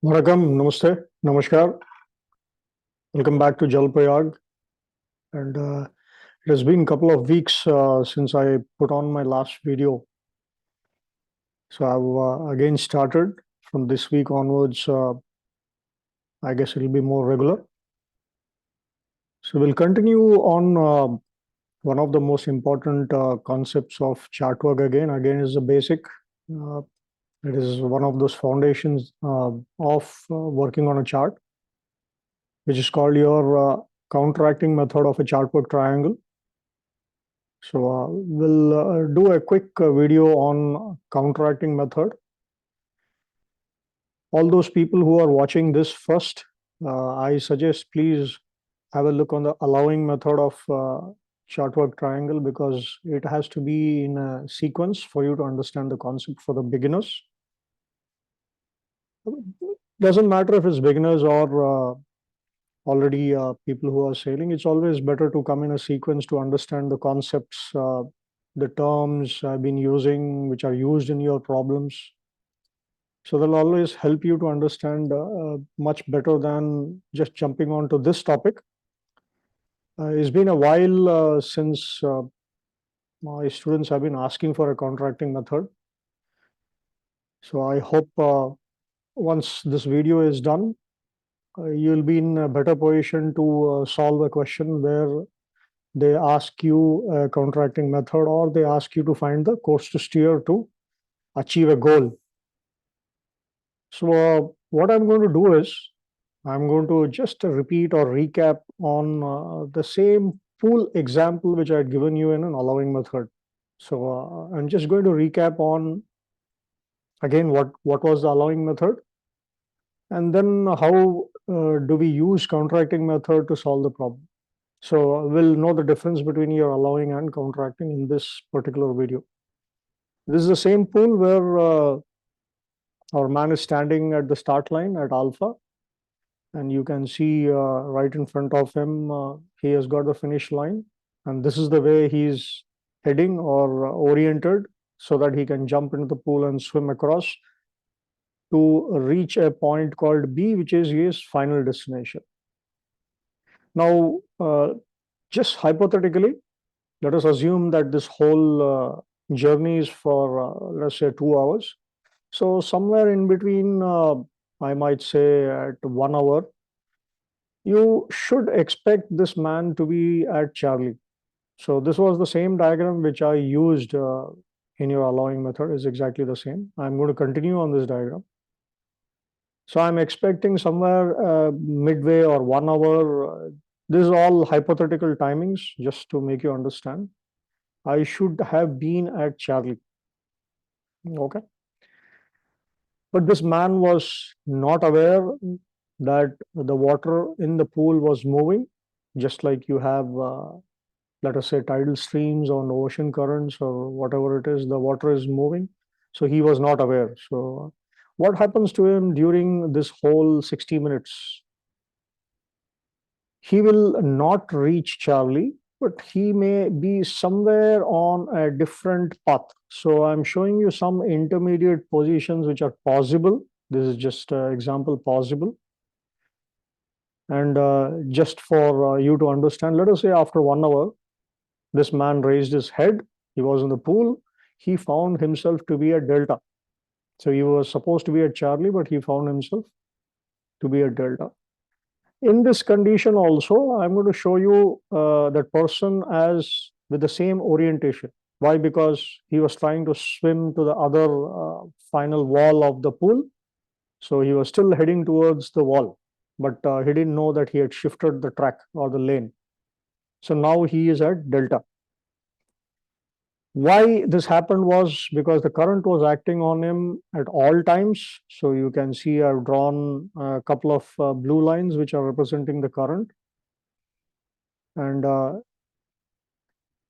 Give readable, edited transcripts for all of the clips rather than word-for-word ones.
Vanakkam, Namaste, Namaskar. Welcome back to Jalprayag. And it has been a couple of weeks since I put on my last video. So I've again started from this week onwards. I guess it'll be more regular. So we'll continue on one of the most important concepts of chart work again. Again, is the basic. Uh, it is one of those foundations of working on a chart, which is called your counteracting method of a chart work triangle. So we'll do a quick video on counteracting method. All those people who are watching this first, I suggest please have a look on the allowing method of chart work triangle, because it has to be in a sequence for you to understand the concept for the beginners. Doesn't matter if it's beginners or already people who are sailing. It's always better to come in a sequence to understand the concepts, the terms I've been using, which are used in your problems. So they'll always help you to understand much better than just jumping onto this topic. It's been a while since my students have been asking for a counteracting method. So I hope once this video is done, you'll be in a better position to solve a question where they ask you a counteracting method, or they ask you to find the course to steer to achieve a goal. So what I'm going to do is I'm going to just repeat or recap on the same pool example which I had given you in an allowing method. So I'm just going to recap on again what was the allowing method, and then how do we use counteracting method to solve the problem. So we'll know the difference between your allowing and counteracting in this particular video. This is the same pool where our man is standing at the start line at alpha, and you can see right in front of him, he has got the finish line, and this is the way he's heading or oriented, so that he can jump into the pool and swim across to reach a point called B, which is his final destination. Now, just hypothetically, let us assume that this whole journey is for, let's say, 2 hours. So somewhere in between, I might say at 1 hour, you should expect this man to be at Charlie. So this was the same diagram which I used in your allowing method, is exactly the same. I'm going to continue on this diagram. So I'm expecting somewhere midway or 1 hour. This is all hypothetical timings, just to make you understand. I should have been at Charlie. Okay. But this man was not aware that the water in the pool was moving, just like you have, let us say, tidal streams on ocean currents or whatever it is, the water is moving. So he was not aware. So what happens to him during this whole 60 minutes? He will not reach Charlie, but he may be somewhere on a different path. So I'm showing you some intermediate positions which are possible. This is just an example possible. And just for you to understand, let us say after 1 hour, this man raised his head. He was in the pool. He found himself to be at delta. So he was supposed to be at Charlie, but he found himself to be at delta. In this condition also, I'm going to show you that person as with the same orientation. Why? Because he was trying to swim to the other final wall of the pool. So he was still heading towards the wall, but he didn't know that he had shifted the track or the lane. So now he is at delta. Why this happened was because the current was acting on him at all times. So you can see I've drawn a couple of blue lines which are representing the current. And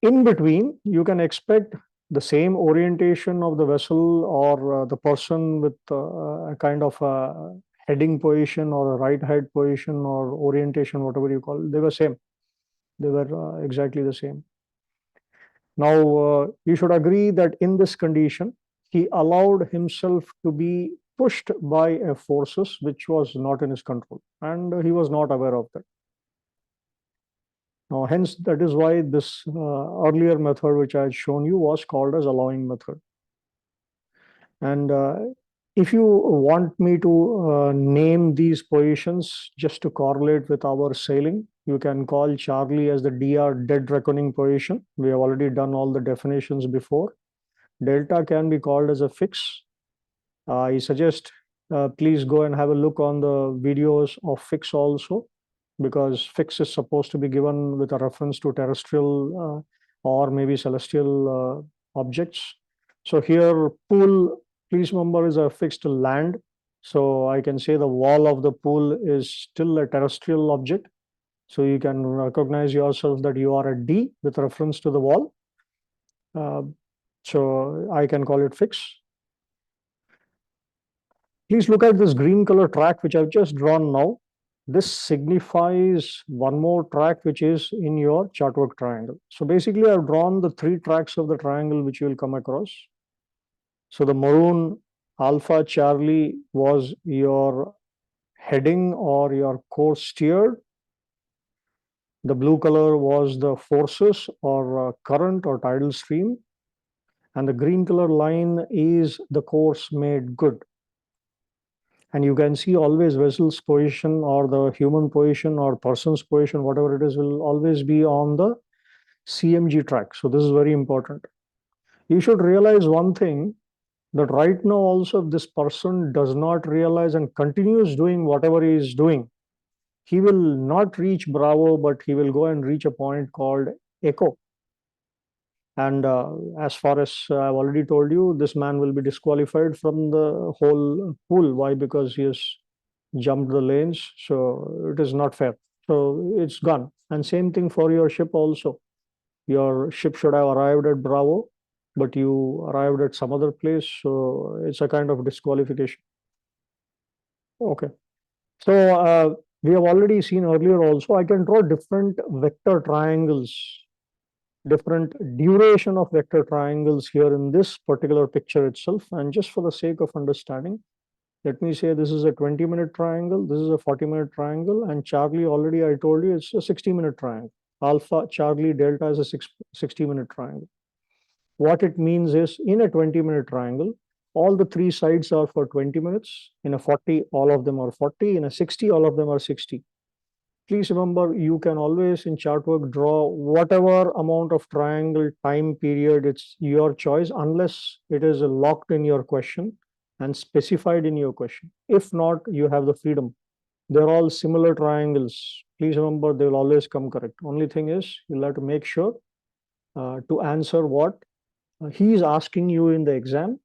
in between, you can expect the same orientation of the vessel or the person with a kind of a heading position or a right head position or orientation, whatever you call it. They were same. They were exactly the same. Now, you should agree that in this condition, he allowed himself to be pushed by a forces which was not in his control, and he was not aware of that. Now, hence, that is why this earlier method which I had shown you was called as allowing method. And if you want me to name these positions just to correlate with our sailing, you can call Charlie as the DR, dead reckoning position. We have already done all the definitions before. Delta can be called as a fix. I suggest please go and have a look on the videos of fix also, because fix is supposed to be given with a reference to terrestrial or maybe celestial objects. So here, pool, please remember, is a fixed land. So I can say the wall of the pool is still a terrestrial object. So you can recognize yourself that you are a D with reference to the wall. So I can call it fix. Please look at this green color track which I've just drawn now. This signifies one more track which is in your chart work triangle. So basically I've drawn the three tracks of the triangle which you will come across. So the maroon Alpha Charlie was your heading or your course steered. The blue color was the forces or current or tidal stream. And the green color line is the course made good. And you can see always vessel's position or the human position or person's position, whatever it is, will always be on the CMG track. So this is very important. You should realize one thing, that right now also if this person does not realize and continues doing whatever he is doing, he will not reach Bravo, but he will go and reach a point called Echo. And as far as I've already told you, this man will be disqualified from the whole pool. Why? Because he has jumped the lanes. So it is not fair. So it's gone. And same thing for your ship also. Your ship should have arrived at Bravo, but you arrived at some other place. So it's a kind of disqualification. Okay. So we have already seen earlier also, I can draw different vector triangles, different duration of vector triangles here in this particular picture itself. And just for the sake of understanding, let me say this is a 20-minute triangle, this is a 40-minute triangle, and Charlie, already I told you, it's a 60-minute triangle. Alpha, Charlie, Delta is a 60-minute triangle. What it means is, in a 20-minute triangle, all the three sides are for 20 minutes. In a 40, all of them are 40. In a 60, all of them are 60. Please remember, you can always in chart work draw whatever amount of triangle time period, it's your choice, unless it is locked in your question and specified in your question. If not, you have the freedom. They're all similar triangles. Please remember, they will always come correct. Only thing is, you'll have to make sure to answer what he is asking you in the exam.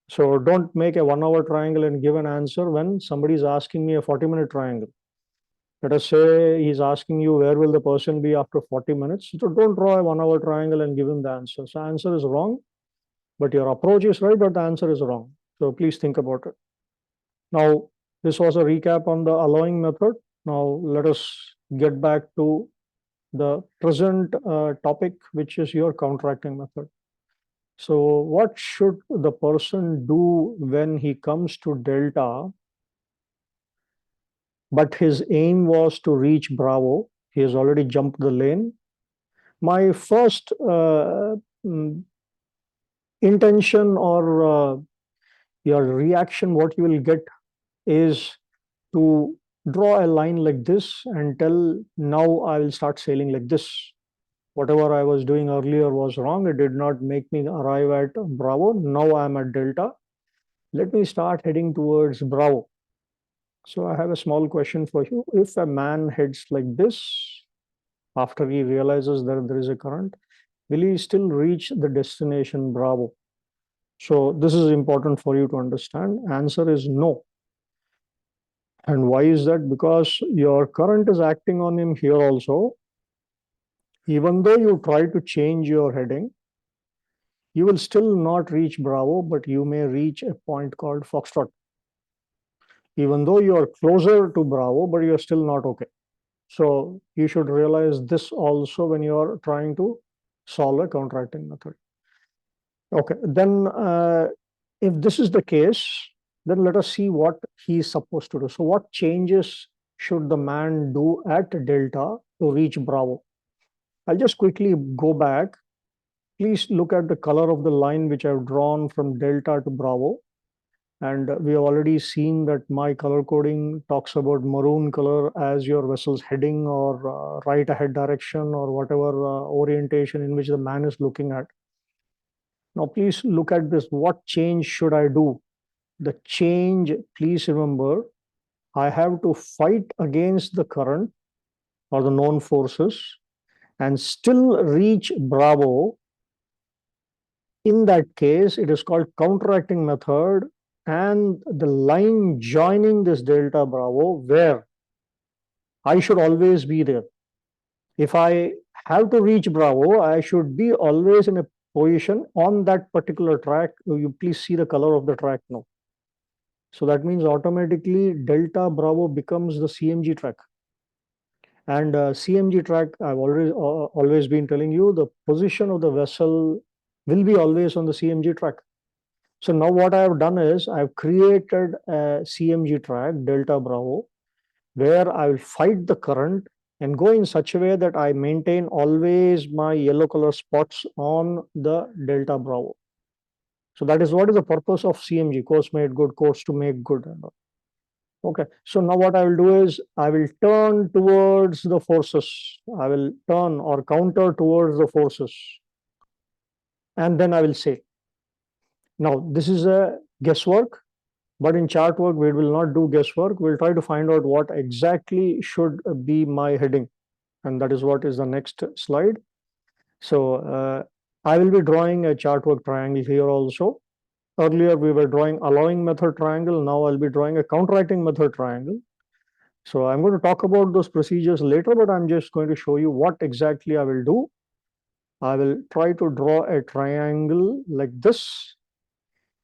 So don't make a 1 hour triangle and give an answer when somebody is asking me a 40-minute triangle. Let us say he's asking you where will the person be after 40 minutes. So don't draw a 1 hour triangle and give him the answer. So answer is wrong, but your approach is right, but the answer is wrong. So please think about it. Now, this was a recap on the allowing method. Now let us get back to the present topic, which is your counteracting method. So what should the person do when he comes to Delta, but his aim was to reach Bravo? He has already jumped the lane. My first intention or your reaction, what you will get is to draw a line like this and tell, now I will start sailing like this. Whatever I was doing earlier was wrong. It did not make me arrive at Bravo. Now I'm at Delta. Let me start heading towards Bravo. So I have a small question for you. If a man heads like this, after he realizes that there is a current, will he still reach the destination Bravo? So this is important for you to understand. Answer is no. And why is that? Because your current is acting on him here also. Even though you try to change your heading, you will still not reach Bravo, but you may reach a point called Foxtrot. Even though you are closer to Bravo, but you're still not okay. So you should realize this also when you are trying to solve a counteracting method. Okay, then if this is the case, Then let us see what he is supposed to do. So what changes should the man do at delta to reach Bravo? I'll just quickly go back. Please look at the color of the line which I've drawn from delta to Bravo. And we have already seen that my color coding talks about maroon color as your vessel's heading or right ahead direction or whatever orientation in which the man is looking at. Now, please look at this. What change should I do? The change, please remember, I have to fight against the current or the known forces and still reach Bravo. In that case, it is called counteracting method, and the line joining this delta Bravo, where I should always be there. If I have to reach Bravo, I should be always in a position on that particular track. You please see the color of the track now. So that means automatically delta Bravo becomes the CMG track. And CMG track, I've always been telling you, the position of the vessel will be always on the CMG track. So now what I have done is I've created a CMG track, delta Bravo, where I will fight the current and go in such a way that I maintain always my yellow color spots on the delta Bravo. So that is what is the purpose of CMG, course made good, course to make good. Okay, so now what I will do is I will turn towards the forces. I will turn or counter towards the forces. And then I will say, now this is a guesswork, but in chart work, we will not do guesswork. We'll try to find out what exactly should be my heading. And that is what is the next slide. So I will be drawing a chart work triangle here also. Earlier, we were drawing allowing method triangle. Now I'll be drawing a counteracting method triangle. So I'm going to talk about those procedures later, but I'm just going to show you what exactly I will do. I will try to draw a triangle like this.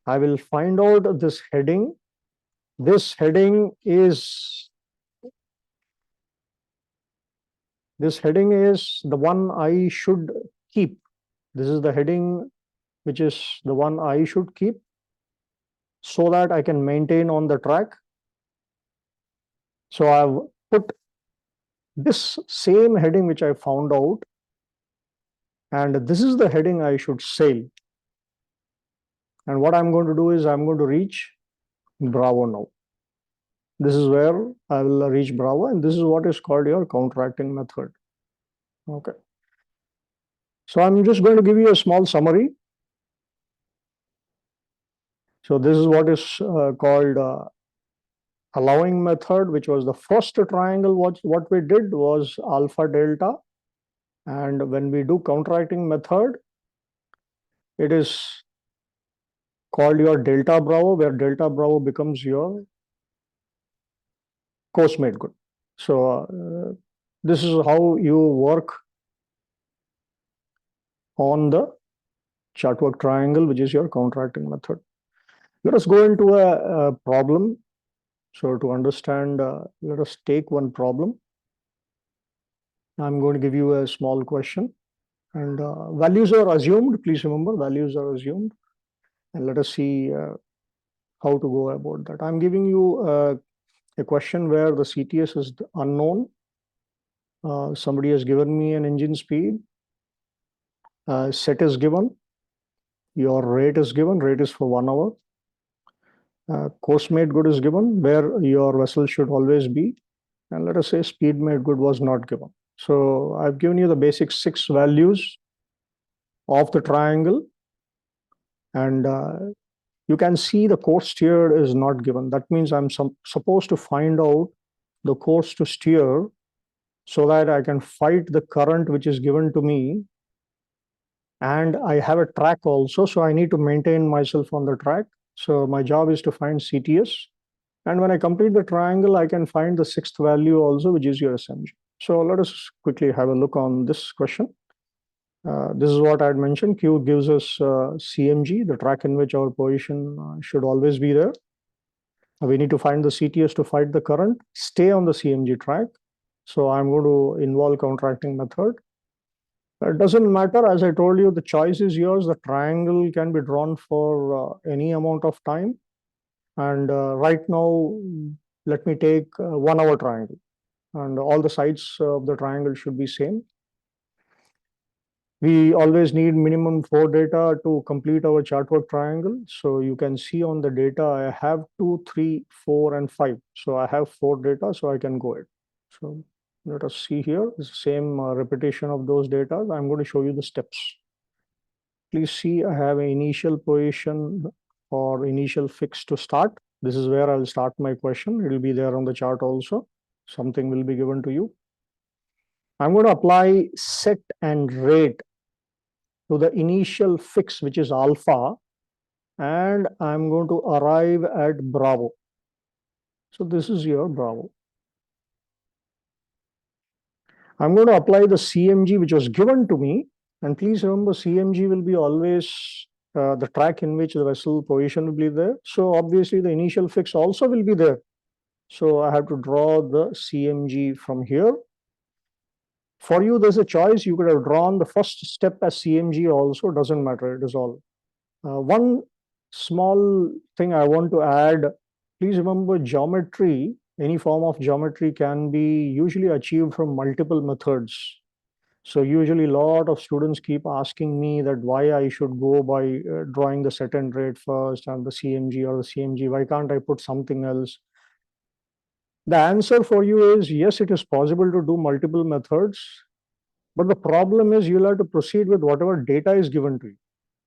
I will find out this heading. This heading is the one I should keep. This is the heading which is the one I should keep so that I can maintain on the track. So I've put this same heading which I found out, and this is the heading I should sail. And what I'm going to do is I'm going to reach Bravo now. This is where I will reach Bravo, and this is what is called your counteracting method. Okay. So I'm just going to give you a small summary. So this is what is called allowing method, which was the first triangle. What we did was alpha delta. And when we do counteracting method, it is called your delta Bravo, where delta Bravo becomes your course made good. So this is how you work on the chart work triangle, which is your counteracting method. Let us go into a problem. So to understand, let us take one problem. I'm going to give you a small question, and values are assumed. Please remember, values are assumed. And let us see how to go about that. I'm giving you a question where the CTS is unknown. Somebody has given me an engine speed. Set is given. Your rate is given. Rate is for 1 hour. Course made good is given, where your vessel should always be. And let us say speed made good was not given. So I've given you the basic 6 values of the triangle. And you can see the course steered is not given. That means I'm supposed to find out the course to steer so that I can fight the current which is given to me. And I have a track also, so I need to maintain myself on the track. So my job is to find CTS. And when I complete the triangle, I can find the 6th value also, which is your SMG. So let us quickly have a look on this question. This is what I had mentioned. Q gives us CMG, the track in which our position should always be there. We need to find the CTS to fight the current, stay on the CMG track. So I'm going to involve counteracting method. It doesn't matter, as I told you, the choice is yours. The triangle can be drawn for any amount of time. And right now, let me take 1 hour triangle, and all the sides of the triangle should be same. We always need minimum 4 data to complete our chartwork triangle. So you can see on the data, I have 2, 3, 4, and 5. So I have 4 data, so I can go ahead. So let us see here. It's the same repetition of those data. I'm going to show you the steps. Please see, I have an initial position or initial fix to start. This is where I'll start my question. It will be there on the chart also. Something will be given to you. I'm going to apply set and rate to the initial fix, which is alpha, and I'm going to arrive at Bravo. So this is your Bravo. I'm going to apply the CMG, which was given to me. And please remember, CMG will be always the track in which the vessel position will be there. So obviously, the initial fix also will be there. So I have to draw the CMG from here. For you, there's a choice. You could have drawn the first step as CMG also, doesn't matter. It is all. One small thing I want to add, please remember geometry, any form of geometry can be usually achieved from multiple methods. So usually a lot of students keep asking me that why I should go by drawing the set and rate first and the CMG or the CMG, why can't I put something else? The answer for you is yes, it is possible to do multiple methods, but the problem is you'll have to proceed with whatever data is given to you.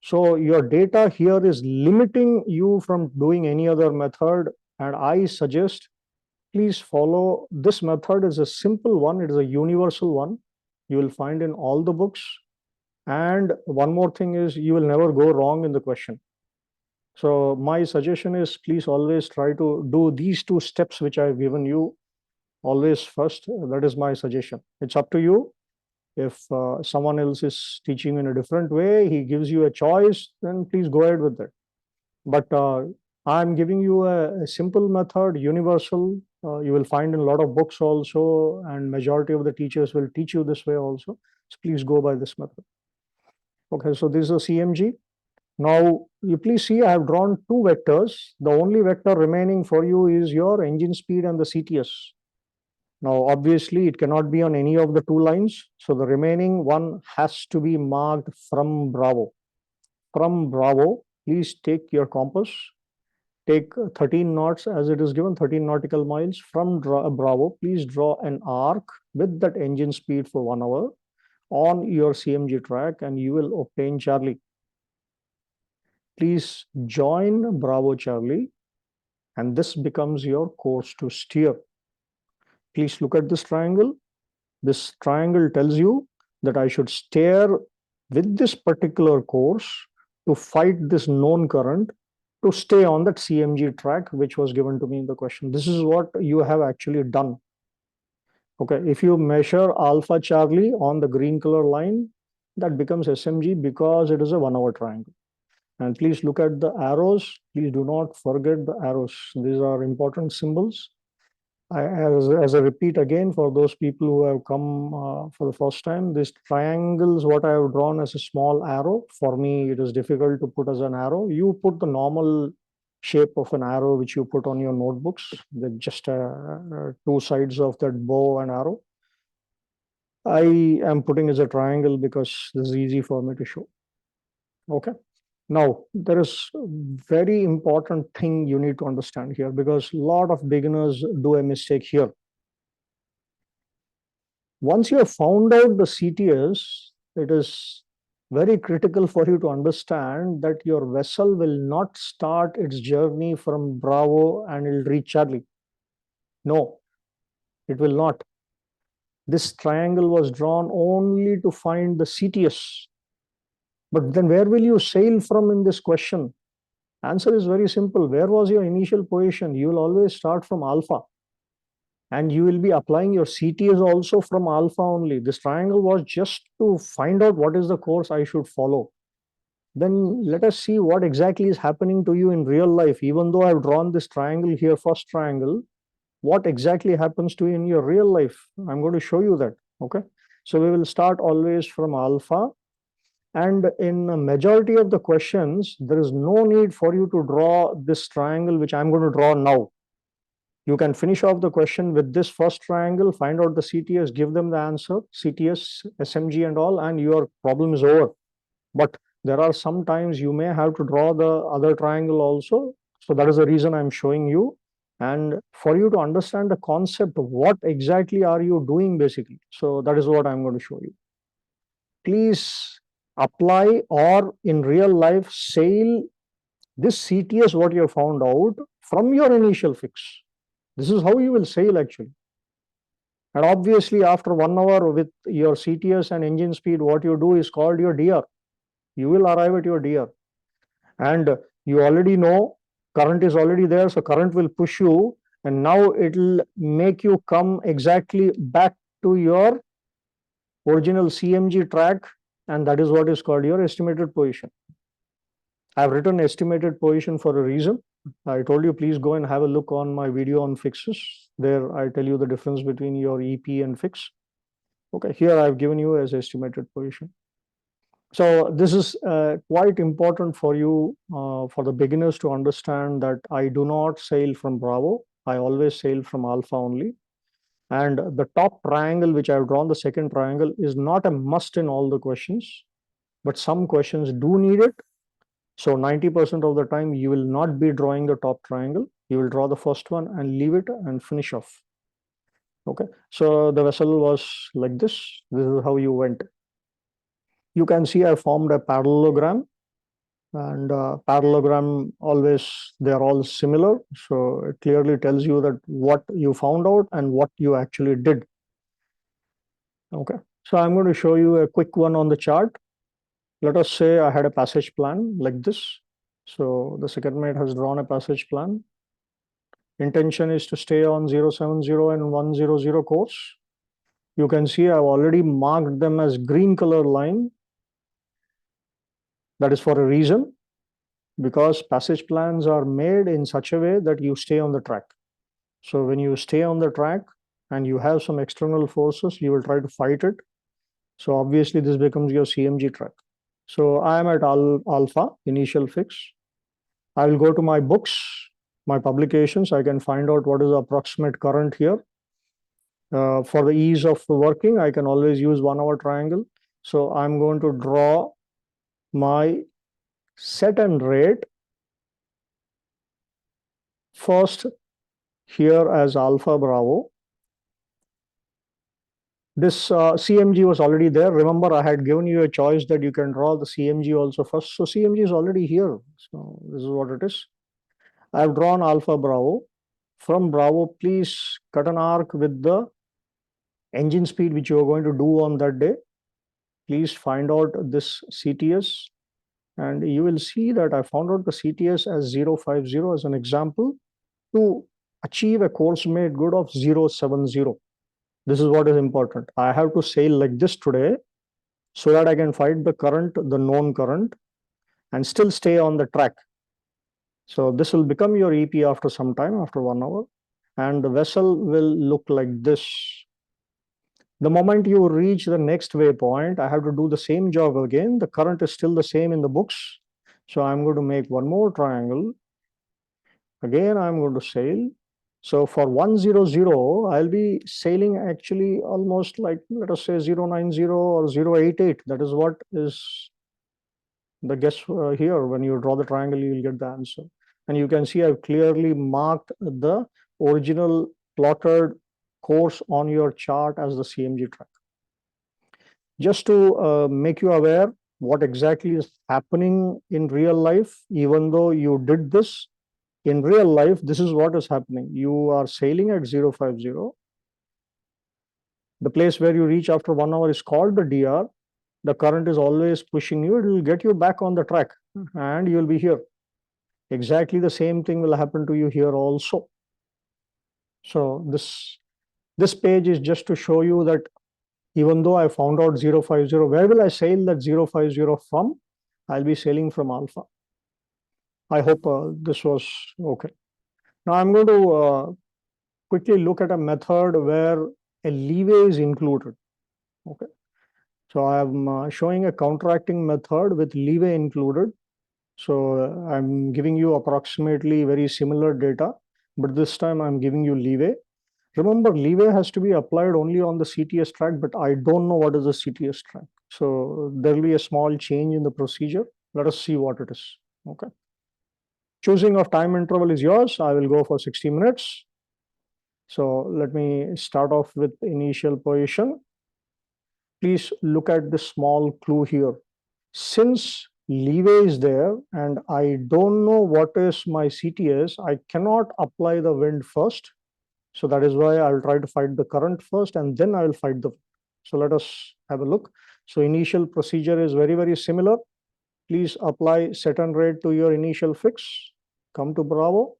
So your data here is limiting you from doing any other method. And I suggest please follow this method. Is a simple one. It is a universal one. You will find in all the books. And one more thing is you will never go wrong in the question. So my suggestion is please always try to do these 2 steps which I've given you always first. That is my suggestion. It's up to you. If someone else is teaching in a different way, he gives you a choice, then please go ahead with that. But I'm giving you a simple method, universal. You will find in a lot of books also, and majority of the teachers will teach you this way also. So please go by this method. Okay, so this is a CMG. Now, you please see I have drawn 2 vectors. The only vector remaining for you is your engine speed and the CTS. Now, obviously, it cannot be on any of the 2 lines. So the remaining one has to be marked from Bravo. From Bravo, please take your compass, take 13 knots as it is given, 13 nautical miles. From Bravo, please draw an arc with that engine speed for 1 hour on your CMG track and you will obtain Charlie. Please join Bravo Charlie and this becomes your course to steer. Please look at this triangle. This triangle tells you that I should steer with this particular course to fight this known current to stay on that CMG track, which was given to me in the question. This is what you have actually done. Okay, if you measure Alpha Charlie on the green color line, that becomes SMG because it is a 1 hour triangle. And please look at the arrows. Please do not forget the arrows. These are important symbols. As a repeat again for those people who have come for the first time, this triangles what I have drawn as a small arrow. For me, it is difficult to put as an arrow. You put the normal shape of an arrow which you put on your notebooks. They're just 2 sides of that bow and arrow. I am putting as a triangle because this is easy for me to show. Okay. Now, there is a very important thing you need to understand here because a lot of beginners do a mistake here. Once you have found out the CTS, it is very critical for you to understand that your vessel will not start its journey from Bravo and it will reach Charlie. No, it will not. This triangle was drawn only to find the CTS. But then where will you sail from in this question? Answer is very simple. Where was your initial position? You will always start from alpha. And you will be applying your CTS also from alpha only. This triangle was just to find out what is the course I should follow. Then let us see what exactly is happening to you in real life. Even though I've drawn this triangle here, first triangle, what exactly happens to you in your real life? I'm going to show you that. Okay. So we will start always from alpha. And in a majority of the questions, there is no need for you to draw this triangle, which I'm going to draw now. You can finish off the question with this first triangle, find out the CTS, give them the answer, CTS, SMG and all, and your problem is over. But there are some times you may have to draw the other triangle also. So that is the reason I'm showing you. And for you to understand the concept, what exactly are you doing basically? So that is what I'm going to show you. Please apply or in real life sail this CTS, what you have found out from your initial fix. This is how you will sail actually. And obviously, after 1 hour with your CTS and engine speed, what you do is called your DR. You will arrive at your DR. And you already know current is already there. So current will push you. And now it will make you come exactly back to your original CMG track. And that is what is called your estimated position. I've written estimated position for a reason. I told you, please go and have a look on my video on fixes. There, I tell you the difference between your EP and fix. Okay, here I've given you as estimated position. So this is quite important for you, for the beginners to understand that I do not sail from Bravo. I always sail from Alpha only. And the top triangle, which I've drawn, the second triangle, is not a must in all the questions, but some questions do need it. So 90% of the time, you will not be drawing the top triangle. You will draw the first one and leave it and finish off. Okay, so the vessel was like this. This is how you went. You can see I formed a parallelogram, and parallelogram always, they're all similar. So it clearly tells you that what you found out and what you actually did. Okay, so I'm going to show you a quick one on the chart. Let us say I had a passage plan like this. So the second mate has drawn a passage plan. Intention is to stay on 070 and 100 course. You can see I've already marked them as green color line. That is for a reason, because passage plans are made in such a way that you stay on the track. So when you stay on the track and you have some external forces, you will try to fight it. So obviously this becomes your CMG track. So I am at alpha, initial fix. I will go to my books, my publications. I can find out what is the approximate current here. For the ease of working, I can always use 1 hour triangle. So I'm going to draw my set and rate first here as alpha Bravo. This CMG was already there. Remember, I had given you a choice that you can draw the CMG also first. So CMG is already here. So this is what it is. I've drawn alpha Bravo. From Bravo, please cut an arc with the engine speed which you are going to do on that day. Please find out this CTS, and you will see that I found out the CTS as 050 as an example to achieve a course made good of 070. This is what is important. I have to sail like this today so that I can find the current, the known current, and still stay on the track. So this will become your EP after some time, after 1 hour, and the vessel will look like this. The moment you reach the next waypoint, I have to do the same job again. The current is still the same in the books. So I'm going to make one more triangle. Again, I'm going to sail. So for 100, I'll be sailing actually almost like, let us say 090 or 088. That is what is the guess here. When you draw the triangle, you will get the answer. And you can see I've clearly marked the original plotted course on your chart as the CMG track. Just to make you aware what exactly is happening in real life, even though you did this, in real life, this is what is happening. You are sailing at 050. The place where you reach after 1 hour is called the DR. The current is always pushing you. It will get you back on the track and you will be here. Exactly the same thing will happen to you here also. So this page is just to show you that even though I found out 050, where will I sail that 050 from? I'll be sailing from alpha. I hope this was okay. Now I'm going to quickly look at a method where a leeway is included. Okay. So I'm showing a counteracting method with leeway included. So I'm giving you approximately very similar data, but this time I'm giving you leeway. Remember, leeway has to be applied only on the CTS track, but I don't know what is the CTS track. So there will be a small change in the procedure. Let us see what it is. Okay. Choosing of time interval is yours. I will go for 60 minutes. So let me start off with initial position. Please look at the small clue here. Since leeway is there and I don't know what is my CTS, I cannot apply the wind first. So that is why I'll try to fight the current first and then I will fight the. So let us have a look. So initial procedure is very, very similar. Please apply set and rate to your initial fix. Come to Bravo.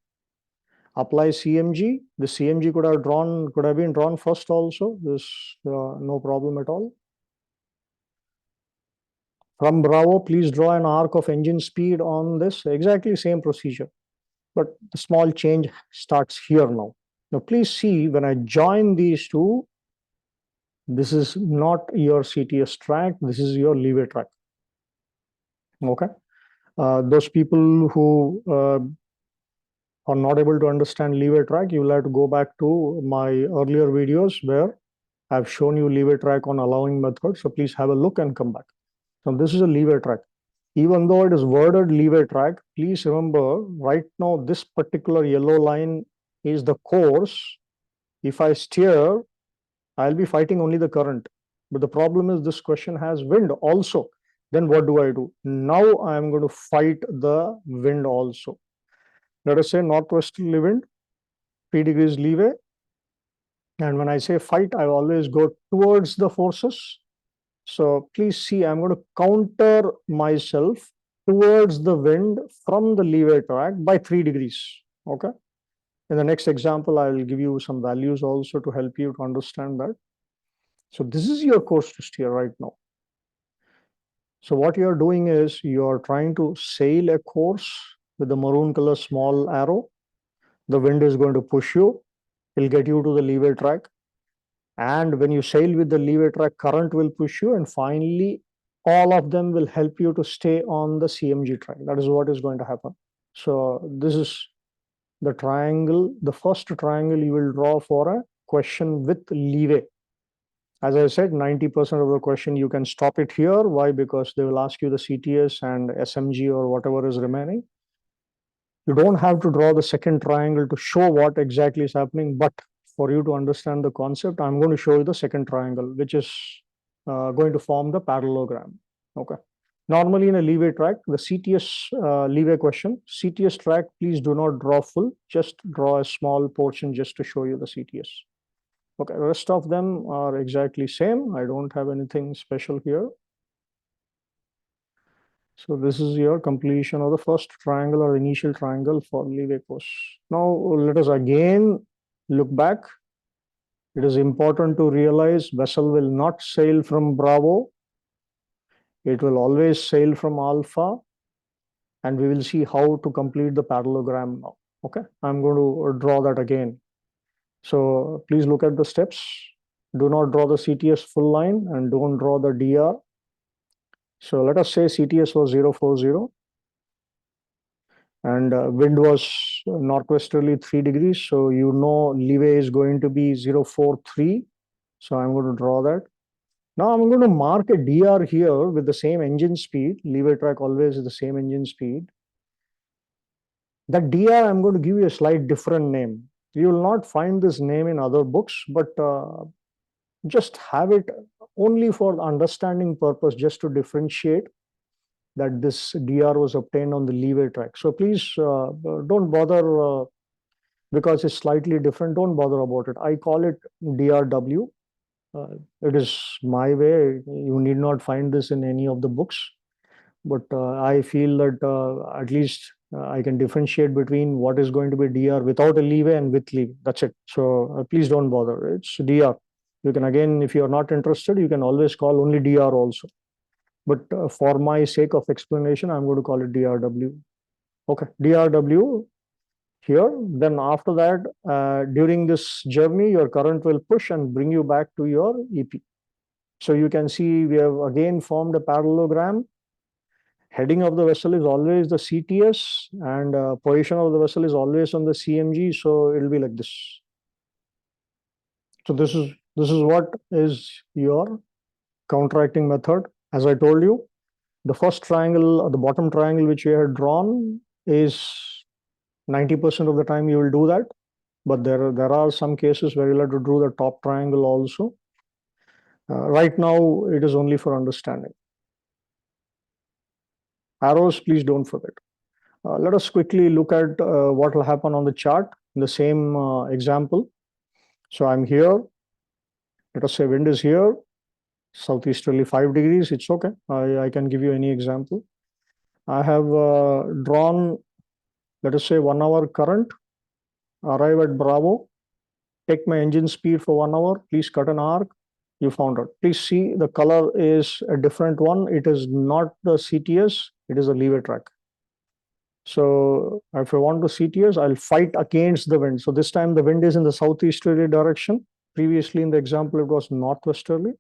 Apply CMG. The CMG could have been drawn first also. There's no problem at all. From Bravo, please draw an arc of engine speed on this. Exactly same procedure. But the small change starts here now. Now, please see when I join these two, this is not your CTS track, this is your leeway track. Okay. Those people who are not able to understand leeway track, you will have to go back to my earlier videos where I've shown you leeway track on allowing method. So please have a look and come back. So this is a leeway track. Even though it is worded leeway track, please remember right now this particular yellow line is the course. If I steer, I'll be fighting only the current. But the problem is this question has wind also. Then what do I do? Now I'm going to fight the wind also. Let us say northwesterly wind, 3 degrees leeway. And when I say fight, I always go towards the forces. So please see, I'm going to counter myself towards the wind from the leeway track by 3 degrees. Okay. In the next example, I will give you some values also to help you to understand that. So this is your course to steer right now. So what you're doing is you're trying to sail a course with the maroon color small arrow. The wind is going to push you. It'll get you to the leeway track. And when you sail with the leeway track, current will push you. And finally, all of them will help you to stay on the CMG track. That is what is going to happen. So this is the triangle, the first triangle you will draw for a question with leeway. As I said, 90% of the question you can stop it here. Why? Because they will ask you the CTS and SMG or whatever is remaining. You don't have to draw the second triangle to show what exactly is happening, but for you to understand the concept, I'm going to show you the second triangle, which is going to form the parallelogram. Okay. Normally in a leeway track, the CTS leeway question, CTS track, please do not draw full, just draw a small portion just to show you the CTS. Okay, the rest of them are exactly same. I don't have anything special here. So this is your completion of the first triangle or initial triangle for leeway course. Now let us again look back. It is important to realize vessel will not sail from Bravo. It will always sail from Alpha. And we will see how to complete the parallelogram now. Okay, I'm going to draw that again. So please look at the steps. Do not draw the CTS full line and don't draw the DR. So let us say CTS was 040 and wind was northwesterly 3 degrees. So you know leeway is going to be 043. So I'm going to draw that. Now I'm going to mark a DR here with the same engine speed. Leeway track always is the same engine speed. That DR, I'm going to give you a slight different name. You will not find this name in other books, but just have it only for understanding purpose, just to differentiate that this DR was obtained on the leeway track. So please don't bother because it's slightly different. Don't bother about it. I call it DRW. It is my way. You need not find this in any of the books. But I feel that at least I can differentiate between what is going to be DR without a leeway and with leeway. That's it. So please don't bother. It's DR. You can again, if you are not interested, you can always call only DR also. But for my sake of explanation, I'm going to call it DRW. Okay, DRW here. Then after that, during this journey, your current will push and bring you back to your EP. So you can see we have again formed a parallelogram. Heading of the vessel is always the CTS, and position of the vessel is always on the CMG. So it'll be like this. So this is what is your counteracting method. As I told you, the first triangle or the bottom triangle which we had drawn is 90% of the time you will do that. But there are some cases where you'll have to do the top triangle also. Right now, it is only for understanding. Arrows, please don't forget. Let us quickly look at what will happen on the chart in the same example. So I'm here. Let us say wind is here, southeasterly 5 degrees. It's okay. I can give you any example. I have drawn, let us say, 1 hour current, arrive at Bravo, take my engine speed for 1 hour, please cut an arc. You found out. Please see the color is a different one. It is not the CTS, it is a leeway track. So if I want to CTS, I'll fight against the wind. So this time the wind is in the southeasterly direction. Previously in the example, it was northwesterly.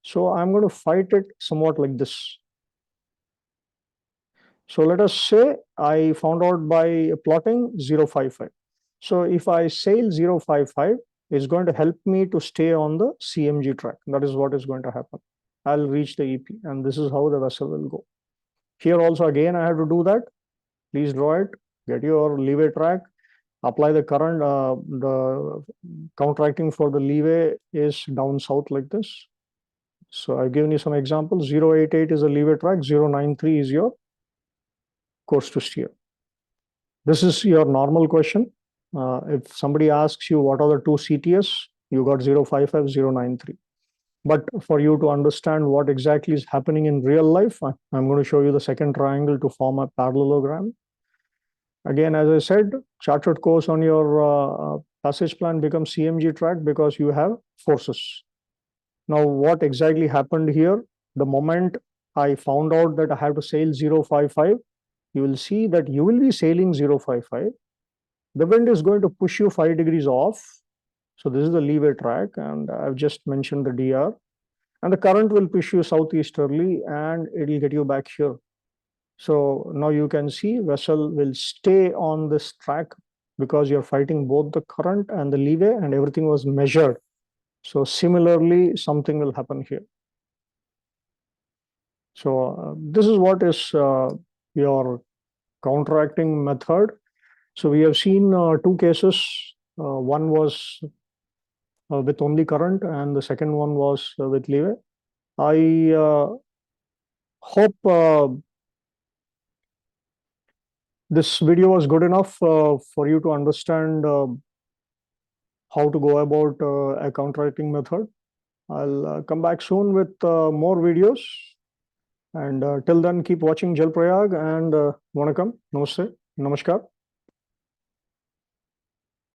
So I'm going to fight it somewhat like this. So let us say I found out by plotting 055. So if I sail 055, it's going to help me to stay on the CMG track. That is what is going to happen. I'll reach the EP, and this is how the vessel will go. Here also, again, I have to do that. Please draw it, get your leeway track, apply the current. The counteracting for the leeway is down south like this. So I've given you some examples. 088 is a leeway track, 093 is your course to steer. This is your normal question. If somebody asks you what are the two CTS, you got 055, 093. But for you to understand what exactly is happening in real life, I'm going to show you the second triangle to form a parallelogram. Again, as I said, charted course on your passage plan becomes CMG track because you have forces. Now, what exactly happened here? The moment I found out that I have to sail 055, you will see that you will be sailing 055. The wind is going to push you 5 degrees off. So this is the leeway track, and I've just mentioned the DR. And the current will push you southeasterly, and it will get you back here. So now you can see vessel will stay on this track because you're fighting both the current and the leeway, and everything was measured. So similarly, something will happen here. So this is what is your counteracting method. So we have seen two cases. One was with only current, and the second one was with leeway. I hope this video was good enough for you to understand how to go about a counteracting method. I'll come back soon with more videos. And till then, keep watching Jal Prayag, and Vanakkam, Namaste, Namaskar.